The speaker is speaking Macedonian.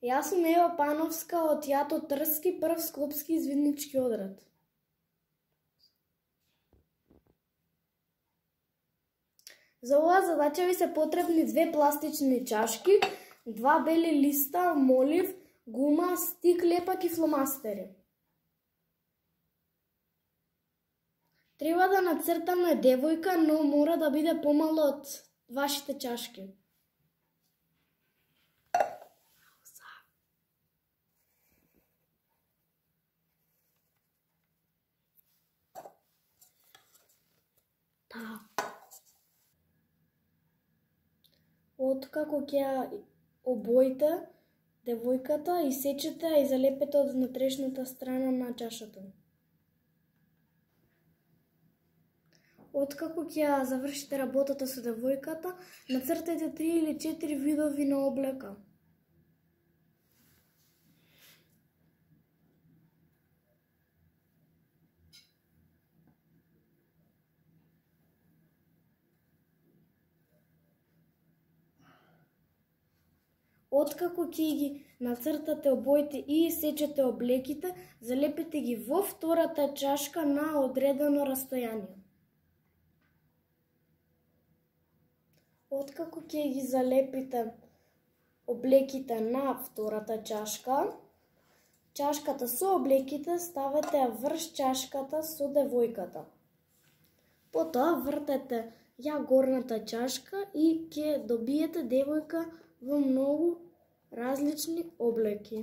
Јас сум Ева Пановска од Јато Трски, прв скопски извиднички одред. За оваа задача ви се потребни 2 пластични чашки, 2 бели листа, молив, гума, стик, лепак и фломастери. Треба да нацртаме девојка, но мора да биде помало од вашите чашки. Откако ќе обоите девојката, исечете и залепете од внатрешната страна на чашата. Откако ќе завршите работата со девојката, нацртајте 3 или 4 видови на облека. Откако ќе ги нацртате обоите и исечете облеките, залепете ги во втората чашка на одредено растојание. Откако ќе ги залепите облеките на втората чашка, чашката со облеките ставете врз чашката со девојката. Потоа вртете ја горната чашка и ќе добиете девојка во многу различни облеки.